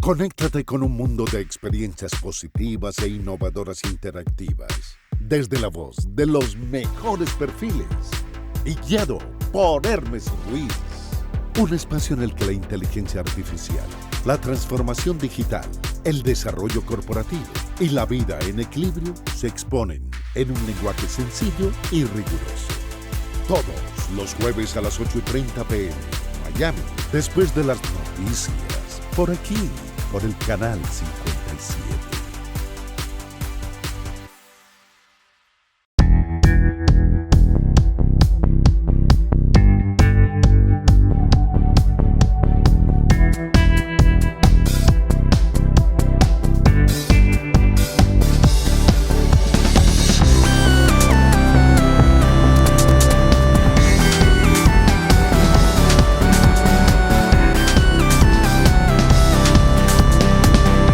Conéctate con un mundo de experiencias positivas e innovadoras interactivas, desde la voz de los mejores perfiles y guiado por Hermes Ruiz. Un espacio en el que la inteligencia artificial, la transformación digital, el desarrollo corporativo y la vida en equilibrio se exponen en un lenguaje sencillo y riguroso. Todos los jueves a las 8:30 p.m. Miami, después de las noticias, por aquí, por el canal 57.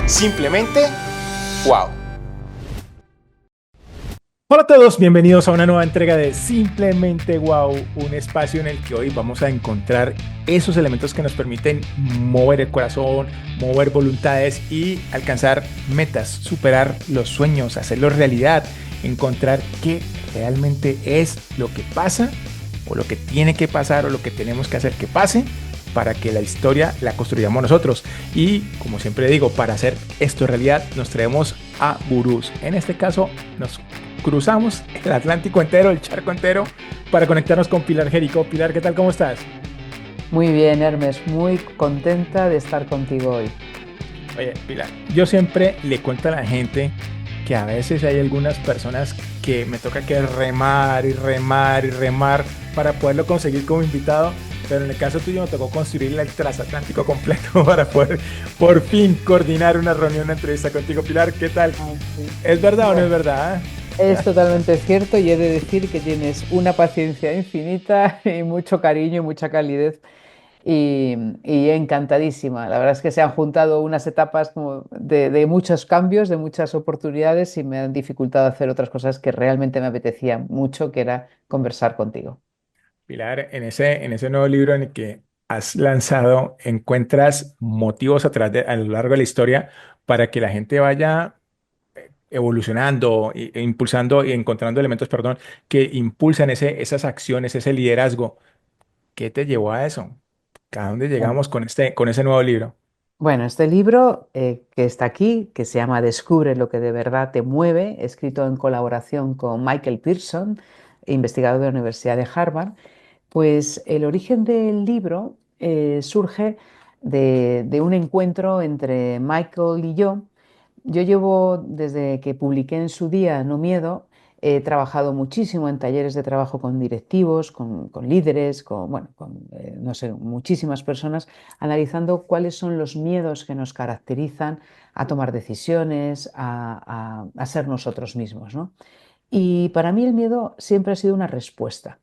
Simplemente, wow. Hola a todos, bienvenidos a una nueva entrega de Simplemente Wow, un espacio en el que hoy vamos a encontrar esos elementos que nos permiten mover el corazón, mover voluntades y alcanzar metas, superar los sueños, hacerlos realidad, encontrar qué realmente es lo que pasa o lo que tiene que pasar o lo que tenemos que hacer que pase para que la historia la construyamos nosotros. Y como siempre digo, para hacer esto realidad nos traemos a gurús. En este caso nos cruzamos el Atlántico entero, el charco entero, para conectarnos con Pilar Jericó. Pilar, ¿qué tal? ¿Cómo estás? Muy bien, Hermes, muy contenta de estar contigo hoy. Oye, Pilar, yo siempre le cuento a la gente que a veces hay algunas personas que me toca que remar y remar y remar para poderlo conseguir como invitado. Pero en el caso tuyo me tocó construir el transatlántico completo para poder por fin coordinar una reunión, una entrevista contigo. Pilar, ¿qué tal? ¿Es verdad o no es verdad? Es totalmente cierto y he de decir que tienes una paciencia infinita y mucho cariño y mucha calidez y encantadísima. La verdad es que se han juntado unas etapas como de muchos cambios, de muchas oportunidades y me han dificultado hacer otras cosas que realmente me apetecía mucho, que era conversar contigo. Pilar, en ese nuevo libro en el que has lanzado, encuentras motivos a lo largo de la historia para que la gente vaya evolucionando, impulsando y encontrando elementos, perdón, que impulsan esas acciones, ese liderazgo. ¿Qué te llevó a eso? ¿A dónde Bueno, llegamos con ese nuevo libro? Bueno, este libro que está aquí, que se llama Descubre lo que de verdad te mueve, escrito en colaboración con Michael Pearson, investigador de la Universidad de Harvard. Pues el origen del libro surge de un encuentro entre Michael y yo. Yo llevo, desde que publiqué en su día No Miedo, he trabajado muchísimo en talleres de trabajo con directivos, con líderes, no sé, muchísimas personas, analizando cuáles son los miedos que nos caracterizan a tomar decisiones, a ser nosotros mismos, ¿no? Y para mí el miedo siempre ha sido una respuesta.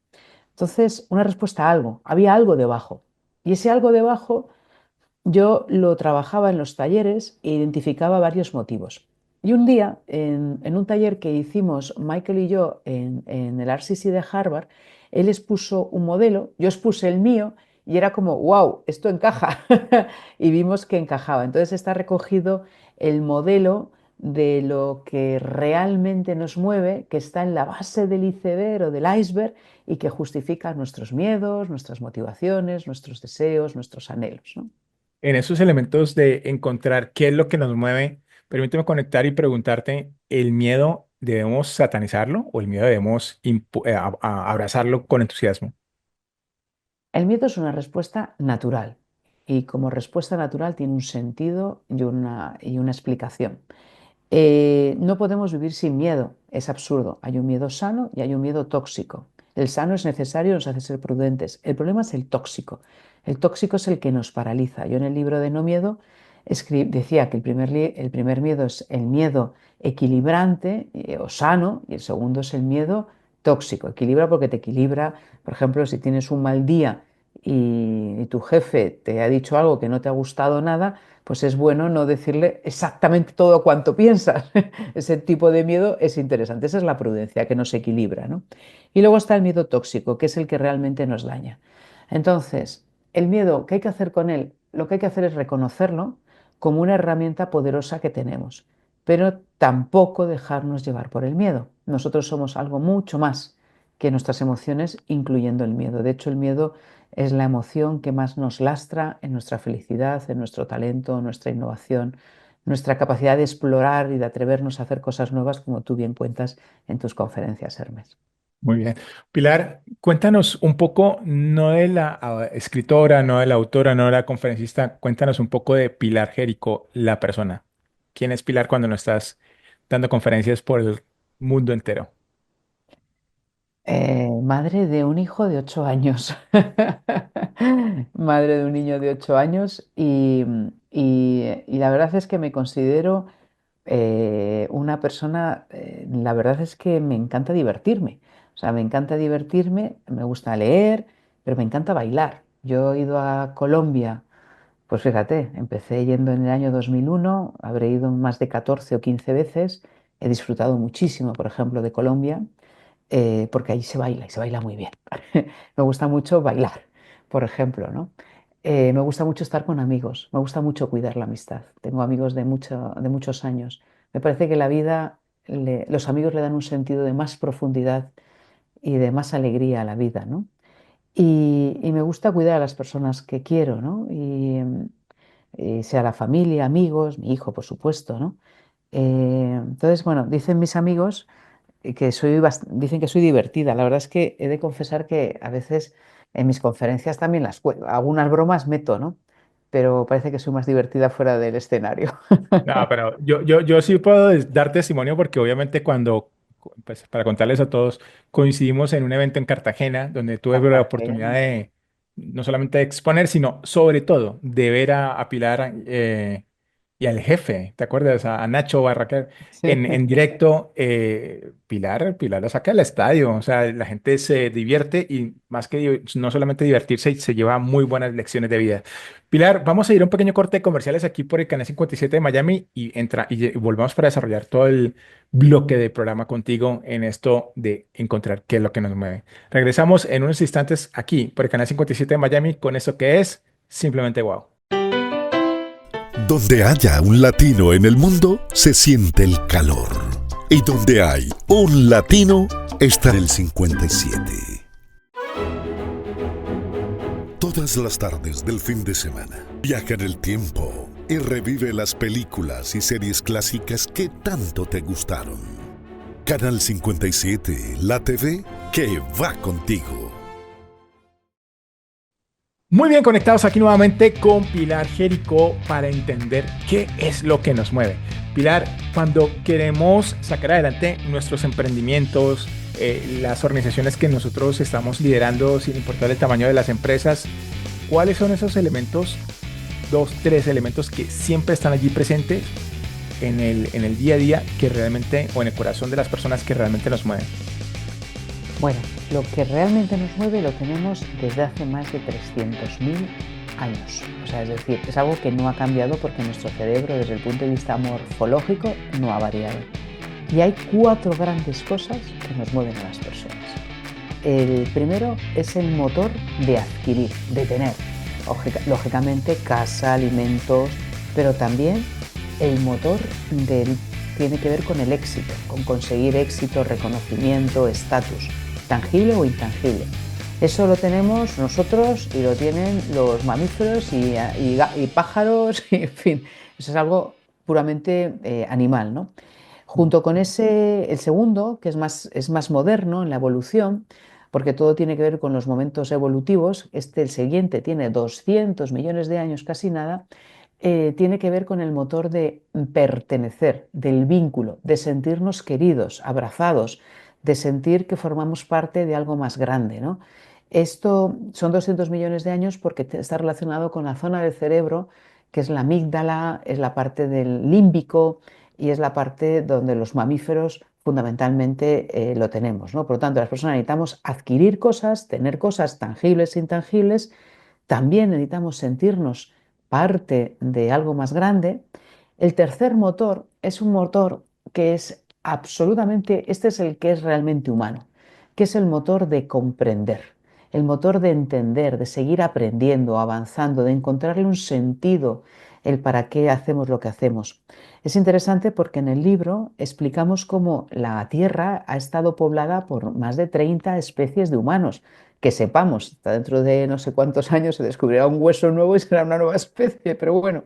Entonces, una respuesta a algo, había algo debajo. Y ese algo debajo yo lo trabajaba en los talleres e identificaba varios motivos. Y un día, en un taller que hicimos Michael y yo en el RCC de Harvard, él expuso un modelo, yo expuse el mío y era como, wow, esto encaja. Y vimos que encajaba. Entonces está recogido el modelo de lo que realmente nos mueve, que está en la base del iceberg o del iceberg y que justifica nuestros miedos, nuestras motivaciones, nuestros deseos, nuestros anhelos, ¿no? En esos elementos de encontrar qué es lo que nos mueve, permíteme conectar y preguntarte, ¿el miedo debemos satanizarlo o el miedo debemos abrazarlo con entusiasmo? El miedo es una respuesta natural y como respuesta natural tiene un sentido y una explicación. No podemos vivir sin miedo, es absurdo. Hay un miedo sano y hay un miedo tóxico. El sano es necesario, nos hace ser prudentes. El problema es el tóxico. El tóxico es el que nos paraliza. Yo en el libro de No Miedo decía que el primer miedo es el miedo equilibrante o sano y el segundo es el miedo tóxico. Equilibra porque te equilibra. Por ejemplo, si tienes un mal día y tu jefe te ha dicho algo que no te ha gustado nada, pues es bueno no decirle exactamente todo cuanto piensas. Ese tipo de miedo es interesante. Esa es la prudencia que nos equilibra, ¿no? Y luego está el miedo tóxico, que es el que realmente nos daña. Entonces, el miedo, ¿qué hay que hacer con él? Lo que hay que hacer es reconocerlo, como una herramienta poderosa que tenemos, pero tampoco dejarnos llevar por el miedo. Nosotros somos algo mucho más que nuestras emociones, incluyendo el miedo. De hecho, el miedo es la emoción que más nos lastra en nuestra felicidad, en nuestro talento, en nuestra innovación, nuestra capacidad de explorar y de atrevernos a hacer cosas nuevas, como tú bien cuentas en tus conferencias, Hermes. Muy bien. Pilar, cuéntanos un poco, no de la escritora, no de la autora, no de la conferencista, cuéntanos un poco de Pilar Jerico, la persona. ¿Quién es Pilar cuando no estás dando conferencias por el mundo entero? Madre de un hijo de 8 años. Madre de un niño de 8 años y la verdad es que me considero una persona, la verdad es que me encanta divertirme. O sea, me encanta divertirme, me gusta leer, pero me encanta bailar. Yo he ido a Colombia, pues fíjate, empecé yendo en el año 2001, habré ido más de 14 o 15 veces, he disfrutado muchísimo, por ejemplo, de Colombia, porque ahí se baila y se baila muy bien. Me gusta mucho bailar, por ejemplo, ¿no? Me gusta mucho estar con amigos, me gusta mucho cuidar la amistad. Tengo amigos de muchos años. Me parece que la vida, los amigos le dan un sentido de más profundidad y de más alegría a la vida, ¿no? Y me gusta cuidar a las personas que quiero, ¿no? Y sea la familia, amigos, mi hijo, por supuesto, ¿no? Entonces, bueno, dicen mis amigos que dicen que soy divertida. La verdad es que he de confesar que a veces en mis conferencias también algunas bromas meto, ¿no? Pero parece que soy más divertida fuera del escenario. No, pero yo sí puedo dar testimonio porque obviamente cuando, pues para contarles a todos, coincidimos en un evento en Cartagena donde tuve la oportunidad Cartagena. de no solamente de exponer, sino sobre todo de ver a Pilar y al jefe, ¿te acuerdas? A Nacho Barraquer Sí. en directo. Pilar la saca del estadio, o sea, la gente se divierte y más que no solamente divertirse, se lleva muy buenas lecciones de vida. Pilar, vamos a ir a un pequeño corte de comerciales aquí por el canal 57 de Miami y volvamos para desarrollar todo el bloque de programa contigo en esto de encontrar qué es lo que nos mueve. Regresamos en unos instantes aquí por el canal 57 de Miami con esto que es simplemente wow. Donde haya un latino en el mundo, se siente el calor. Y donde hay un latino, está el 57. Todas las tardes del fin de semana, viaja en el tiempo y revive las películas y series clásicas que tanto te gustaron. Canal 57, la TV que va contigo. Muy bien conectados aquí nuevamente con Pilar Jerico para entender qué es lo que nos mueve. Pilar, cuando queremos sacar adelante nuestros emprendimientos, las organizaciones que nosotros estamos liderando, sin importar el tamaño de las empresas, ¿cuáles son esos elementos, dos, tres elementos que siempre están allí presentes en el día a día que realmente, o en el corazón de las personas que realmente nos mueven? Bueno, lo que realmente nos mueve lo tenemos desde hace más de 300.000 años. O sea, es decir, es algo que no ha cambiado porque nuestro cerebro, desde el punto de vista morfológico, no ha variado. Y hay 4 grandes cosas que nos mueven a las personas. El primero es el motor de adquirir, de tener. Lógicamente, casa, alimentos, pero también el motor tiene que ver con el éxito, con conseguir éxito, reconocimiento, estatus, tangible o intangible. Eso lo tenemos nosotros y lo tienen los mamíferos y pájaros, y, en fin, eso es algo puramente animal, ¿no? Junto con ese, el segundo, que es más moderno en la evolución, porque todo tiene que ver con los momentos evolutivos, el siguiente tiene 200 millones de años, casi nada, tiene que ver con el motor de pertenecer, del vínculo, de sentirnos queridos, abrazados, de sentir que formamos parte de algo más grande, ¿no? Esto son 200 millones de años porque está relacionado con la zona del cerebro que es la amígdala, es la parte del límbico y es la parte donde los mamíferos fundamentalmente lo tenemos, ¿no? Por lo tanto, las personas necesitamos adquirir cosas, tener cosas tangibles e intangibles, también necesitamos sentirnos parte de algo más grande. El tercer motor es un motor que es absolutamente, este es el que es realmente humano, que es el motor de comprender, el motor de entender, de seguir aprendiendo, avanzando, de encontrarle un sentido, el para qué hacemos lo que hacemos. Es interesante porque en el libro explicamos cómo la Tierra ha estado poblada por más de 30 especies de humanos. Que sepamos, hasta dentro de no sé cuántos años se descubrirá un hueso nuevo y será una nueva especie, pero bueno,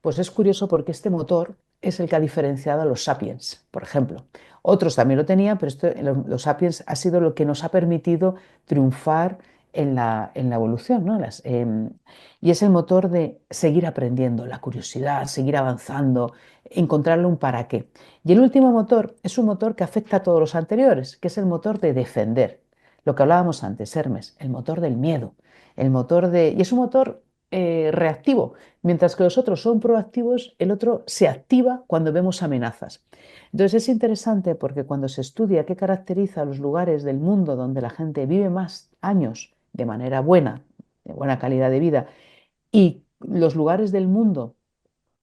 pues es curioso porque este motor es el que ha diferenciado a los sapiens, por ejemplo. Otros también lo tenían, pero los sapiens ha sido lo que nos ha permitido triunfar en la evolución, ¿no? Y es el motor de seguir aprendiendo, la curiosidad, seguir avanzando, encontrarle un para qué. Y el último motor es un motor que afecta a todos los anteriores, que es el motor de defender. Lo que hablábamos antes, Hermes, el motor del miedo, y es un motor reactivo. Mientras que los otros son proactivos, el otro se activa cuando vemos amenazas. Entonces es interesante porque cuando se estudia qué caracteriza a los lugares del mundo donde la gente vive más años de manera buena, de buena calidad de vida, y los lugares del mundo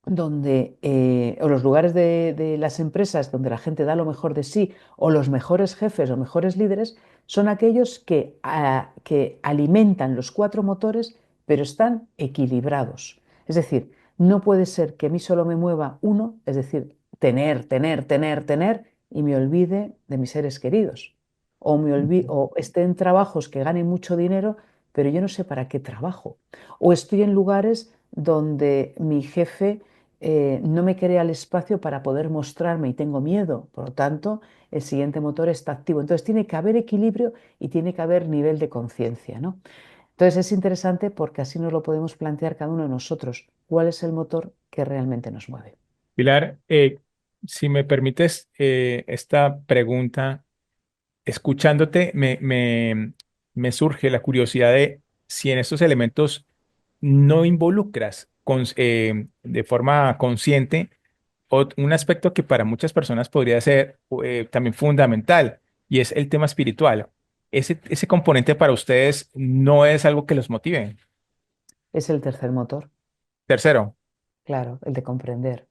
o los lugares de las empresas donde la gente da lo mejor de sí, o los mejores jefes o mejores líderes, son aquellos que alimentan los cuatro motores, pero están equilibrados. Es decir, no puede ser que a mí solo me mueva uno, es decir, tener, y me olvide de mis seres queridos. O esté en trabajos que ganen mucho dinero, pero yo no sé para qué trabajo. O estoy en lugares donde mi jefe no me crea el espacio para poder mostrarme y tengo miedo. Por lo tanto, el siguiente motor está activo. Entonces tiene que haber equilibrio y tiene que haber nivel de conciencia, ¿no? Entonces es interesante porque así nos lo podemos plantear cada uno de nosotros. ¿Cuál es el motor que realmente nos mueve? Pilar, si me permites esta pregunta, escuchándote, me surge la curiosidad de si en estos elementos no involucras de forma consciente un aspecto que para muchas personas podría ser también fundamental, y es el tema espiritual. Ese componente para ustedes no es algo que los motive. Es el tercer motor, Tercero, claro, el de comprender.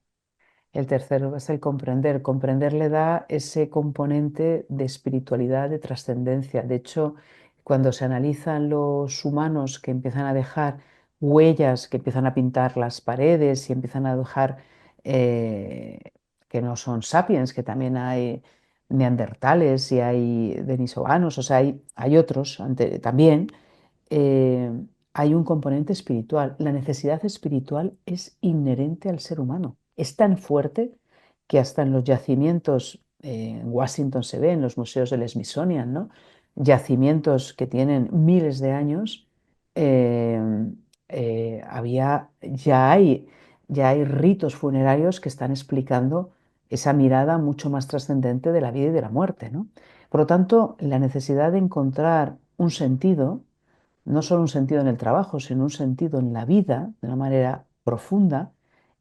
El tercero es el comprender. Comprender le da ese componente de espiritualidad, de trascendencia. De hecho, cuando se analizan los humanos que empiezan a dejar huellas, que empiezan a pintar las paredes y empiezan a dejar eh, que no son sapiens, que también hay neandertales y hay denisovanos, o sea, hay otros también, eh, hay un componente espiritual. La necesidad espiritual es inherente al ser humano. Es tan fuerte que hasta en los yacimientos, en Washington se ve, en los museos del Smithsonian, ¿no? Yacimientos que tienen miles de años, eh, ya hay ritos funerarios que están explicando esa mirada mucho más trascendente de la vida y de la muerte, ¿no? Por lo tanto, la necesidad de encontrar un sentido, no solo un sentido en el trabajo, sino un sentido en la vida de una manera profunda,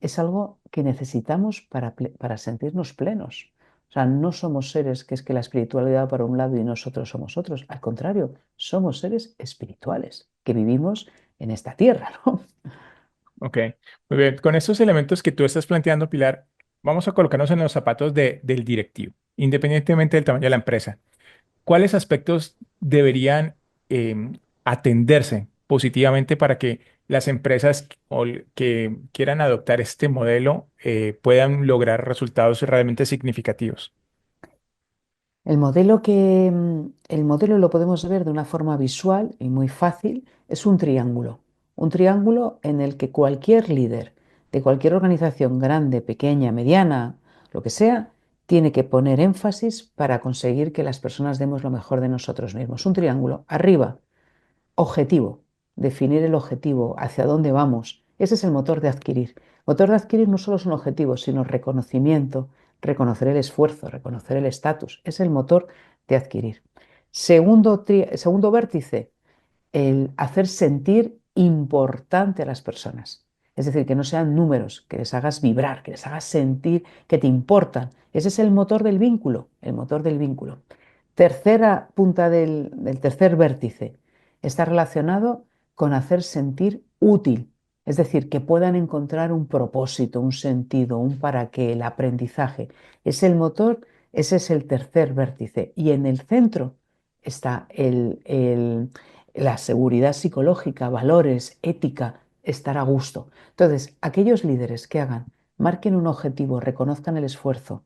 es algo que necesitamos para sentirnos plenos. O sea, no somos seres que es que la espiritualidad va para un lado y nosotros somos otros. Al contrario, somos seres espirituales que vivimos en esta tierra, ¿no? ok. Muy bien, con estos elementos que tú estás planteando, Pilar, vamos a colocarnos en los zapatos del directivo, independientemente del tamaño de la empresa. ¿Cuáles aspectos deberían atenderse positivamente para que las empresas que quieran adoptar este modelo puedan lograr resultados realmente significativos? El modelo lo podemos ver de una forma visual y muy fácil. Es un triángulo en el que cualquier líder de cualquier organización grande, pequeña, mediana, lo que sea, tiene que poner énfasis para conseguir que las personas demos lo mejor de nosotros mismos. Un triángulo. Arriba, objetivo, definir el objetivo, hacia dónde vamos. Ese es el motor de adquirir. Motor de adquirir no solo son objetivos, sino reconocimiento, reconocer el esfuerzo, reconocer el estatus. Es el motor de adquirir. Segundo vértice, el hacer sentir importante a las personas. Es decir, que no sean números, que les hagas vibrar, que les hagas sentir que te importan. Ese es el motor del vínculo, el motor del vínculo. Tercera punta del tercer vértice está relacionado con hacer sentir útil, es decir, que puedan encontrar un propósito, un sentido, un para qué, el aprendizaje. Es el motor, ese es el tercer vértice. Y en el centro está la seguridad psicológica, valores, ética, estar a gusto. Entonces, aquellos líderes que marquen un objetivo, reconozcan el esfuerzo,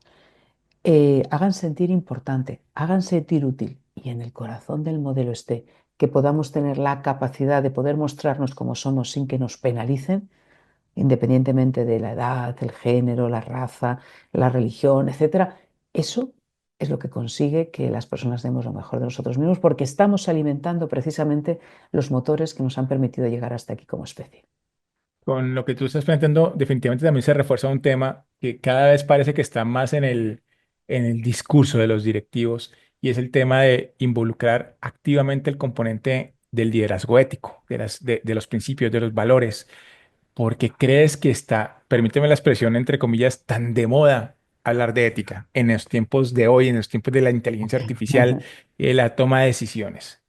hagan sentir importante, hagan sentir útil y en el corazón del modelo esté que podamos tener la capacidad de poder mostrarnos como somos sin que nos penalicen, independientemente de la edad, el género, la raza, la religión, etcétera. Eso es lo que consigue que las personas demos lo mejor de nosotros mismos porque estamos alimentando precisamente los motores que nos han permitido llegar hasta aquí como especie. Con lo que tú estás planteando, definitivamente también se refuerza un tema que cada vez parece que está más en el discurso de los directivos y es el tema de involucrar activamente el componente del liderazgo ético, de los principios, de los valores, porque crees que está, permíteme la expresión entre comillas, tan de moda hablar de ética en los tiempos de hoy, en los tiempos de la inteligencia artificial y la toma de decisiones.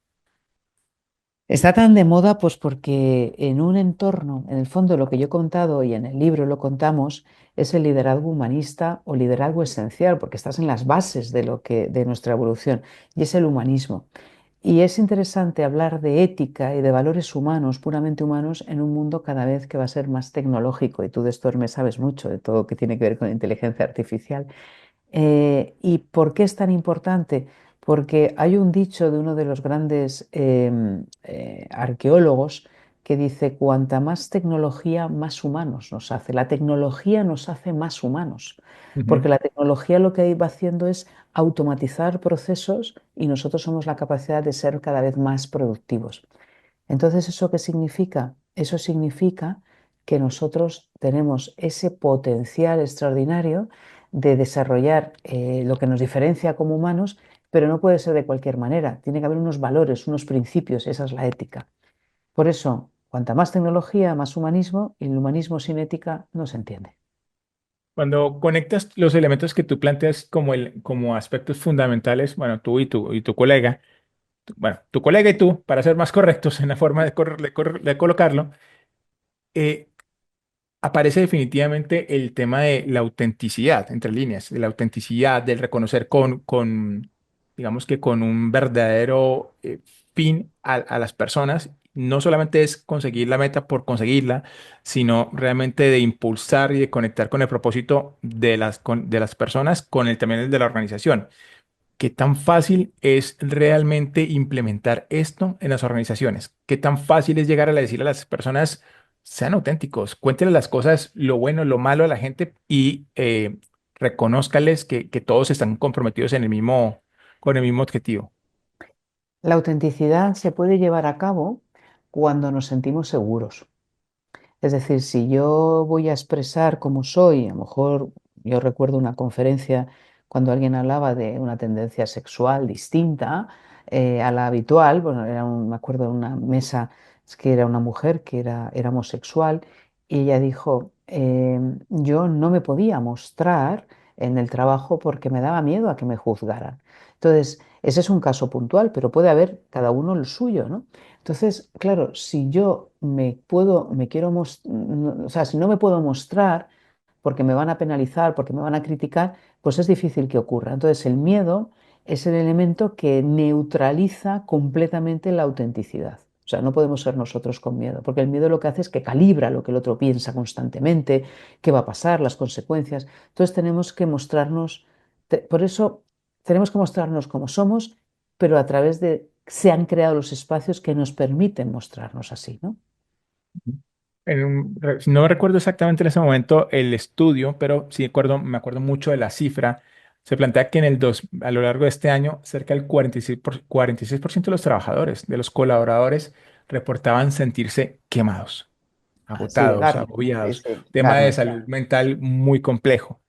Está tan de moda pues porque en un entorno, en el fondo lo que yo he contado y en el libro lo contamos, es el liderazgo humanista o liderazgo esencial, porque estás en las bases de nuestra evolución, y es el humanismo. Y es interesante hablar de ética y de valores humanos, puramente humanos, en un mundo cada vez que va a ser más tecnológico, y tú de esto me sabes mucho, de todo lo que tiene que ver con inteligencia artificial. ¿Y por qué es tan importante? Porque hay un dicho de uno de los grandes arqueólogos que dice, cuanta más tecnología, más humanos nos hace. La tecnología nos hace más humanos, porque Ujú. la tecnología lo que va haciendo es automatizar procesos y nosotros somos la capacidad de ser cada vez más productivos. Entonces, ¿eso qué significa? Eso significa que nosotros tenemos ese potencial extraordinario de desarrollar lo que nos diferencia como humanos, pero no puede ser de cualquier manera. Tiene que haber unos valores, unos principios, esa es la ética. Por eso, cuanta más tecnología, más humanismo, y el humanismo sin ética no se entiende. Cuando conectas los elementos que tú planteas como aspectos fundamentales, bueno, tú y tu colega, bueno, tu colega y tú, para ser más correctos en la forma de colocarlo, eh, aparece definitivamente el tema de la autenticidad, entre líneas, de la autenticidad, del reconocer digamos que con un verdadero fin a las personas. No solamente es conseguir la meta por conseguirla, sino realmente de impulsar y de conectar con el propósito de las personas, con el también el de la organización. ¿Qué tan fácil es realmente implementar esto en las organizaciones? ¿Qué tan fácil es llegar a decir a las personas, sean auténticos, cuéntenle las cosas, lo bueno, lo malo a la gente y reconózcales que todos están comprometidos con el mismo objetivo? La autenticidad se puede llevar a cabo cuando nos sentimos seguros. Es decir, si yo voy a expresar cómo soy, a lo mejor yo recuerdo una conferencia cuando alguien hablaba de una tendencia sexual distinta a la habitual, bueno, me acuerdo de una mesa, es que era una mujer que era homosexual y ella dijo, yo no me podía mostrar en el trabajo porque me daba miedo a que me juzgaran. Entonces, ese es un caso puntual, pero puede haber cada uno el suyo, ¿no? Entonces, claro, si yo me quiero o sea, si no me puedo mostrar porque me van a penalizar, porque me van a criticar, pues es difícil que ocurra. Entonces, el miedo es el elemento que neutraliza completamente la autenticidad. O sea, no podemos ser nosotros con miedo, porque el miedo lo que hace es que calibra lo que el otro piensa constantemente, qué va a pasar, las consecuencias. Entonces, tenemos que mostrarnos, por eso tenemos que mostrarnos como somos, pero a través de se han creado los espacios que nos permiten mostrarnos así, ¿no? No recuerdo exactamente en ese momento el estudio, pero sí me acuerdo mucho de la cifra. Se plantea que a lo largo de este año, cerca del 46% de los trabajadores, de los colaboradores, reportaban sentirse quemados, Así, agotados, Garner. Sí, agobiados. sí, Tema de Garner. salud mental muy complejo.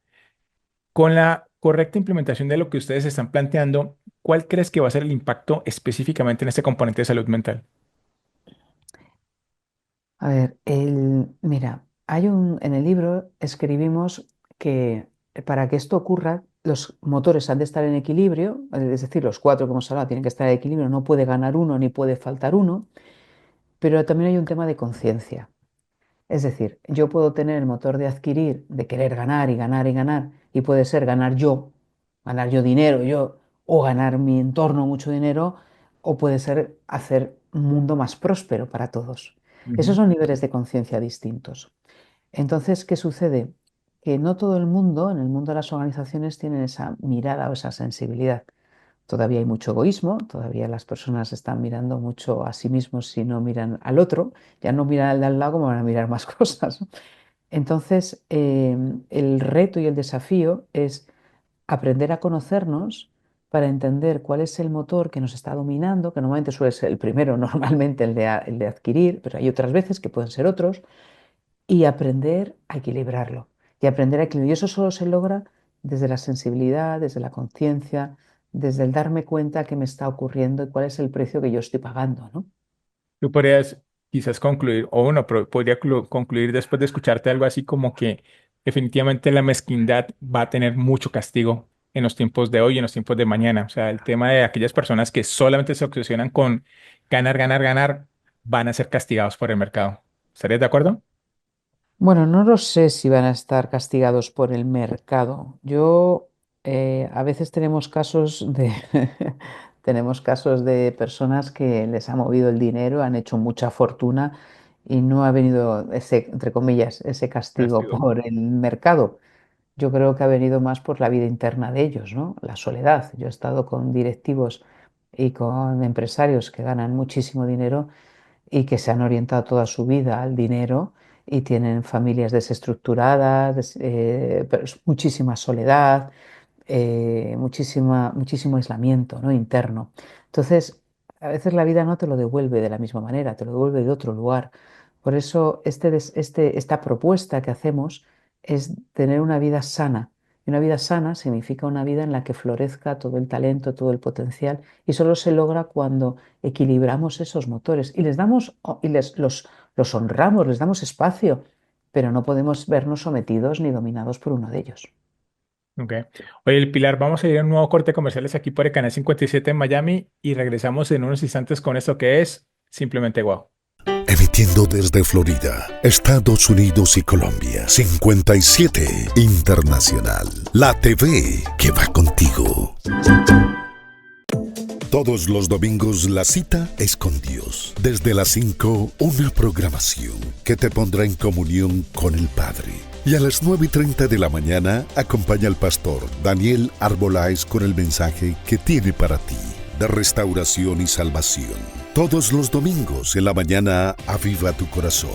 Con la correcta implementación de lo que ustedes están planteando, ¿cuál crees que va a ser el impacto específicamente en este componente de salud mental? A ver, mira, en el libro escribimos que para que esto ocurra, los motores han de estar en equilibrio, es decir, los cuatro que hemos hablado tienen que estar en equilibrio, no puede ganar uno ni puede faltar uno, pero también hay un tema de conciencia. Es decir, yo puedo tener el motor de adquirir, de querer ganar y ganar y ganar, y puede ser ganar yo dinero, o ganar mi entorno mucho dinero, o puede ser hacer un mundo más próspero para todos. Esos Ujú. son niveles de conciencia distintos. Entonces, ¿qué sucede? Que no todo el mundo, en el mundo de las organizaciones, tienen esa mirada o esa sensibilidad. Todavía hay mucho egoísmo, todavía las personas están mirando mucho a sí mismos si no miran al otro, ya no miran al de al lado como van a mirar más cosas, ¿no? Entonces, el reto y el desafío es aprender a conocernos para entender cuál es el motor que nos está dominando, que normalmente suele ser el primero, normalmente el de adquirir, pero hay otras veces que pueden ser otros, y aprender a equilibrarlo. Y aprender a equilibrar. Y eso solo se logra desde la sensibilidad, desde la conciencia, desde el darme cuenta qué me está ocurriendo y cuál es el precio que yo estoy pagando, ¿no? Tú podrías quizás concluir, o uno podría concluir después de escucharte algo así como que definitivamente la mezquindad va a tener mucho castigo en los tiempos de hoy y en los tiempos de mañana. O sea, el tema de aquellas personas que solamente se obsesionan con ganar, ganar, ganar, van a ser castigados por el mercado. ¿Estarías de acuerdo? Bueno, no lo sé si van a estar castigados por el mercado. A veces tenemos casos de tenemos casos de personas que les ha movido el dinero, han hecho mucha fortuna y no ha venido ese, entre comillas, ese castigo Castigo. por el mercado. Yo creo que ha venido más por la vida interna de ellos, ¿no? La soledad. Yo he estado con directivos y con empresarios que ganan muchísimo dinero y que se han orientado toda su vida al dinero y tienen familias desestructuradas, pero es muchísima soledad, muchísimo aislamiento, ¿no? Interno. Entonces, a veces la vida no te lo devuelve de la misma manera, te lo devuelve de otro lugar. Por eso, esta propuesta que hacemos es tener una vida sana. Y una vida sana significa una vida en la que florezca todo el talento, todo el potencial, y solo se logra cuando equilibramos esos motores y les damos y los honramos, les damos espacio, pero no podemos vernos sometidos ni dominados por uno de ellos. Ok. Oye, el Pilar, vamos a ir a un nuevo corte de comerciales aquí por el canal 57 en Miami y regresamos en unos instantes con esto que es simplemente wow. Emitiendo desde Florida, Estados Unidos y Colombia. 57 Internacional. La TV que va contigo. Todos los domingos la cita es con Dios. Desde las 5, una programación que te pondrá en comunión con el Padre. Y a las 9:30 de la mañana acompaña al pastor Daniel Arbolais con el mensaje que tiene para ti de restauración y salvación. Todos los domingos en la mañana aviva tu corazón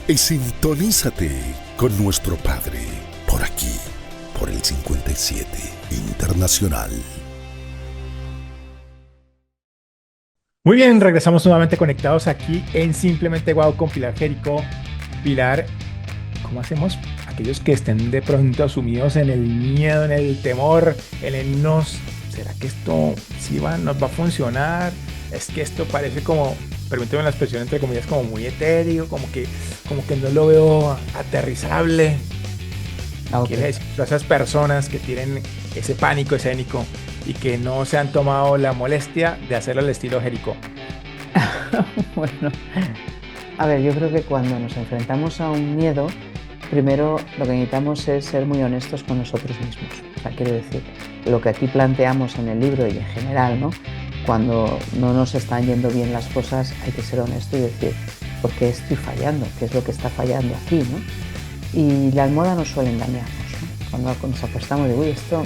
y sintonízate con nuestro Padre por aquí, por el 57 Internacional. Muy bien, regresamos nuevamente conectados aquí en Simplemente Guau con Pilar Jerico. Pilar, ¿cómo hacemos? Aquellos que estén de pronto sumidos en el miedo, en el temor, en el nos, ¿será que esto sí nos va a funcionar? Es que esto parece como, permíteme la expresión entre comillas, como muy etéreo, como que no lo veo aterrizable. Ah, ok. Quiere decir, todas esas personas que tienen ese pánico escénico y que no se han tomado la molestia de hacerlo al estilo Jerico. Bueno, a ver, yo creo que cuando nos enfrentamos a un miedo, primero lo que necesitamos es ser muy honestos con nosotros mismos. O sea, quiero decir, lo que aquí planteamos en el libro y en general, ¿no? Cuando no nos están yendo bien las cosas, hay que ser honesto y decir, ¿por qué estoy fallando? ¿Qué es lo que está fallando aquí, ¿no? Y la almohada nos suele engañarnos, ¿no? Cuando nos acostamos de, uy, esto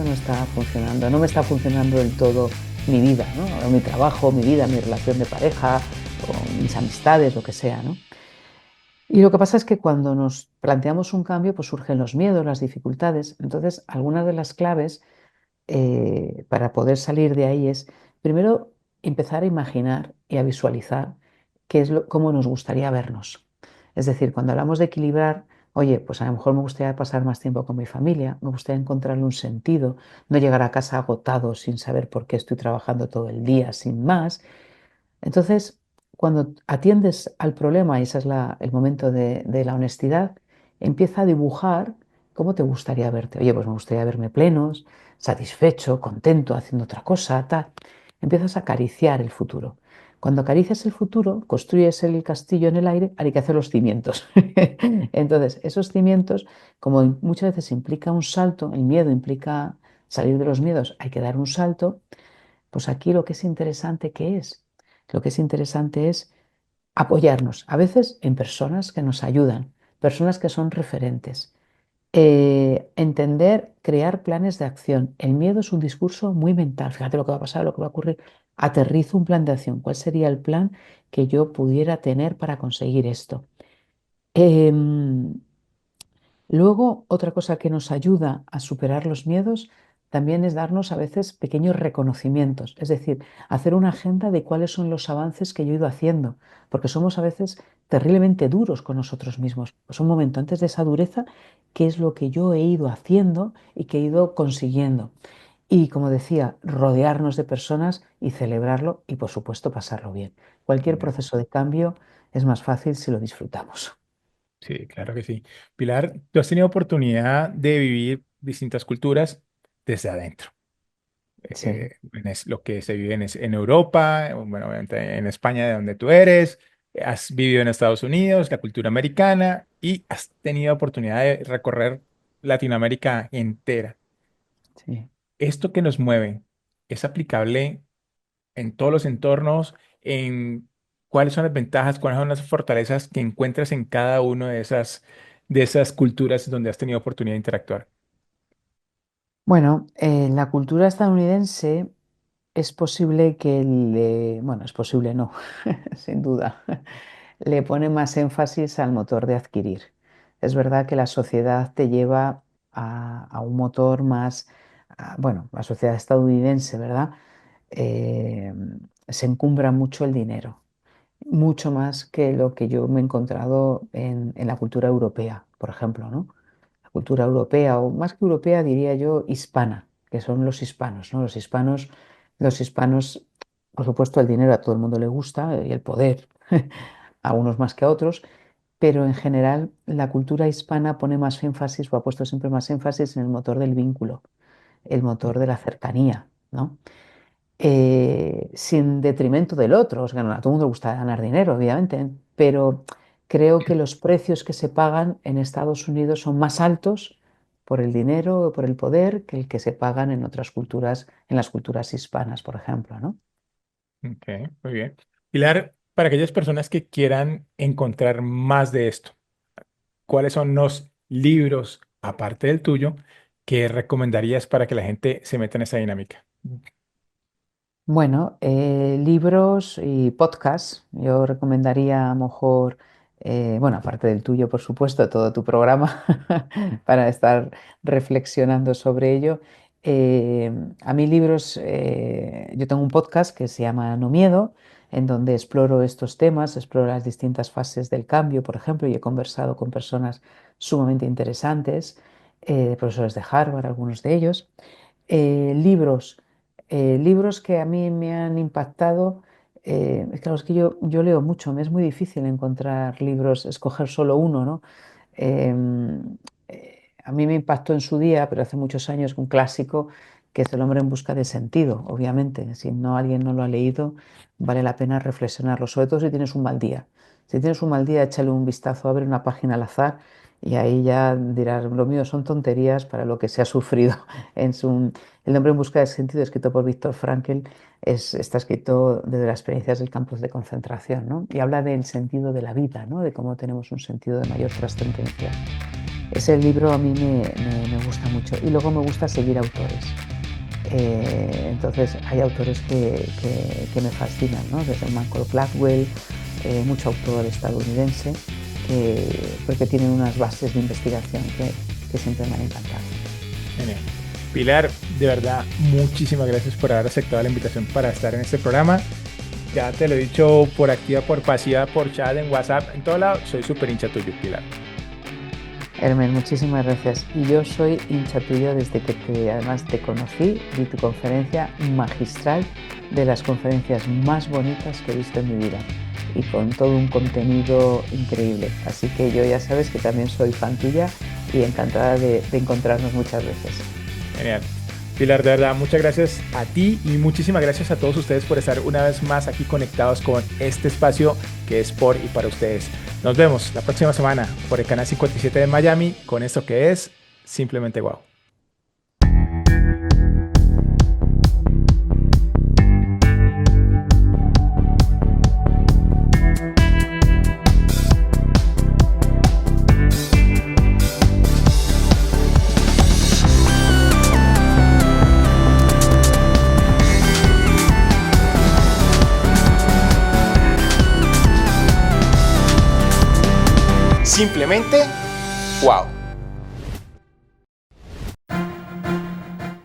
no está funcionando, no me está funcionando del todo mi vida, ¿no? O mi trabajo, mi vida, mi relación de pareja, o mis amistades, lo que sea, ¿no? Y lo que pasa es que cuando nos planteamos un cambio, pues surgen los miedos, las dificultades. Entonces, algunas de las claves para poder salir de ahí es, primero, empezar a imaginar y a visualizar cómo nos gustaría vernos. Es decir, cuando hablamos de equilibrar, oye, pues a lo mejor me gustaría pasar más tiempo con mi familia, me gustaría encontrarle un sentido, no llegar a casa agotado sin saber por qué estoy trabajando todo el día, sin más. Entonces, cuando atiendes al problema, y ese es el momento de la honestidad, empieza a dibujar cómo te gustaría verte. Oye, pues me gustaría verme plenos, satisfecho, contento, haciendo otra cosa, tal. Empiezas a acariciar el futuro. Cuando acaricias el futuro, construyes el castillo en el aire, hay que hacer los cimientos. Entonces, esos cimientos, como muchas veces implica un salto, el miedo implica salir de los miedos, hay que dar un salto, pues aquí lo que es interesante, ¿qué es? Lo que es interesante es apoyarnos, a veces en personas que nos ayudan, personas que son referentes. Entender, crear planes de acción. El miedo es un discurso muy mental. Fíjate lo que va a pasar, lo que va a ocurrir. Aterrizo un plan de acción. ¿Cuál sería el plan que yo pudiera tener para conseguir esto? Em, Luego, otra cosa que nos ayuda a superar los miedos también es darnos a veces pequeños reconocimientos, es decir, hacer una agenda de cuáles son los avances que yo he ido haciendo, porque somos a veces terriblemente duros con nosotros mismos. Pues un momento antes de esa dureza, ¿qué es lo que yo he ido haciendo y que he ido consiguiendo? Y como decía, rodearnos de personas y celebrarlo y por supuesto pasarlo bien. Cualquier Genial. proceso de cambio es más fácil si lo disfrutamos. Sí, claro que sí. Pilar, tú has tenido oportunidad de vivir distintas culturas desde adentro. Sí. Lo que se vive en Europa, bueno, obviamente en España, de donde tú eres, has vivido en Estados Unidos, la cultura americana y has tenido oportunidad de recorrer Latinoamérica entera. Sí. Esto que nos mueve es aplicable en todos los entornos, en cuáles son las ventajas, cuáles son las fortalezas que encuentras en cada una de esas culturas donde has tenido oportunidad de interactuar. Bueno, la cultura estadounidense es posible que bueno, es posible no, sin duda, le pone más énfasis al motor de adquirir. Es verdad que la sociedad te lleva a un motor más, bueno, la sociedad estadounidense, ¿verdad? Eh, Se encumbra mucho el dinero, mucho más que lo que yo me he encontrado en la cultura europea, por ejemplo, ¿no? La cultura europea, o más que europea, diría yo, hispana, que son los hispanos, ¿no? Los hispanos, por supuesto, el dinero a todo el mundo le gusta y el poder, a unos más que a otros, pero en general la cultura hispana pone más énfasis, o ha puesto siempre más énfasis en el motor del vínculo, el motor de la cercanía, ¿no? Sin detrimento del otro. O sea, a todo el mundo le gusta ganar dinero, obviamente, pero creo que los precios que se pagan en Estados Unidos son más altos por el dinero o por el poder que el que se pagan en otras culturas, en las culturas hispanas, por ejemplo, ¿no? Ok, muy bien. Pilar, para aquellas personas que quieran encontrar más de esto, ¿cuáles son los libros, aparte del tuyo, que recomendarías para que la gente se meta en esa dinámica? Bueno, libros y podcasts. Yo recomendaría a lo mejor, bueno, aparte del tuyo, por supuesto, todo tu programa para estar reflexionando sobre ello. Eh, a mí libros, yo tengo un podcast que se llama No Miedo, en donde exploro estos temas, exploro las distintas fases del cambio, por ejemplo, y he conversado con personas sumamente interesantes, profesores de Harvard, algunos de ellos. Libros. Libros que a mí me han impactado, es que claro, es que yo leo mucho, me es muy difícil encontrar libros, escoger solo uno, ¿no? A mí me impactó en su día, pero hace muchos años, un clásico que es El hombre en busca de sentido, obviamente. Si no alguien no lo ha leído, vale la pena reflexionarlo, sobre todo si tienes un mal día. Si tienes un mal día, échale un vistazo, abre una página al azar y ahí ya dirás, lo mío son tonterías para lo que se ha sufrido en su, El hombre en busca de sentido, escrito por Viktor Frankl, está escrito desde las experiencias del campo de concentración, ¿no? Y habla del sentido de la vida, ¿no? De cómo tenemos un sentido de mayor trascendencia. Ese libro a mí me gusta mucho y luego me gusta seguir autores. Entonces hay autores que me fascinan, ¿no? Desde Malcolm Gladwell, mucho autor estadounidense, porque tienen unas bases de investigación que siempre me han encantado. Genial. Pilar, de verdad, muchísimas gracias por haber aceptado la invitación para estar en este programa. Ya te lo he dicho por activa, por pasiva, por chat, en WhatsApp, en todo lado. Soy súper hincha tuyo, Pilar. Hermen, muchísimas gracias. Y yo soy hincha tuyo desde que además te conocí, di tu conferencia magistral, de las conferencias más bonitas que he visto en mi vida y con todo un contenido increíble. Así que yo ya sabes que también soy fan tuya y encantada de encontrarnos muchas veces. Genial. Pilar, de verdad, muchas gracias a ti y muchísimas gracias a todos ustedes por estar una vez más aquí conectados con este espacio que es por y para ustedes. Nos vemos la próxima semana por el canal 57 de Miami con esto que es Simplemente Wow. Simplemente, wow.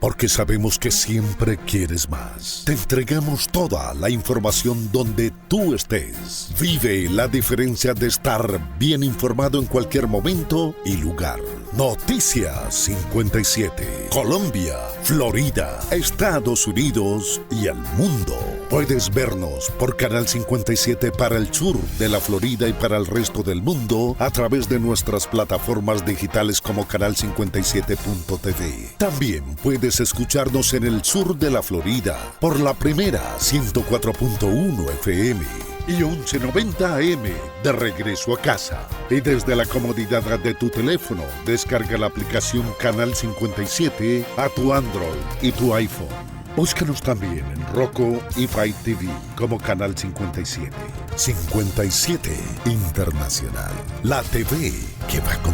Porque sabemos que siempre quieres más. Te entregamos toda la información donde tú estés. Vive la diferencia de estar bien informado en cualquier momento y lugar. Noticias 57. Colombia, Florida, Estados Unidos y el mundo. Puedes vernos por Canal 57 para el sur de la Florida y para el resto del mundo a través de nuestras plataformas digitales como canal57.tv. También puedes escucharnos en el sur de la Florida por la primera 104.1 FM y 1190 AM de regreso a casa. Y desde la comodidad de tu teléfono, descarga la aplicación Canal 57 a tu Android y tu iPhone. Búscanos también en Roku y Fire TV como Canal 57. 57 Internacional, la TV que va con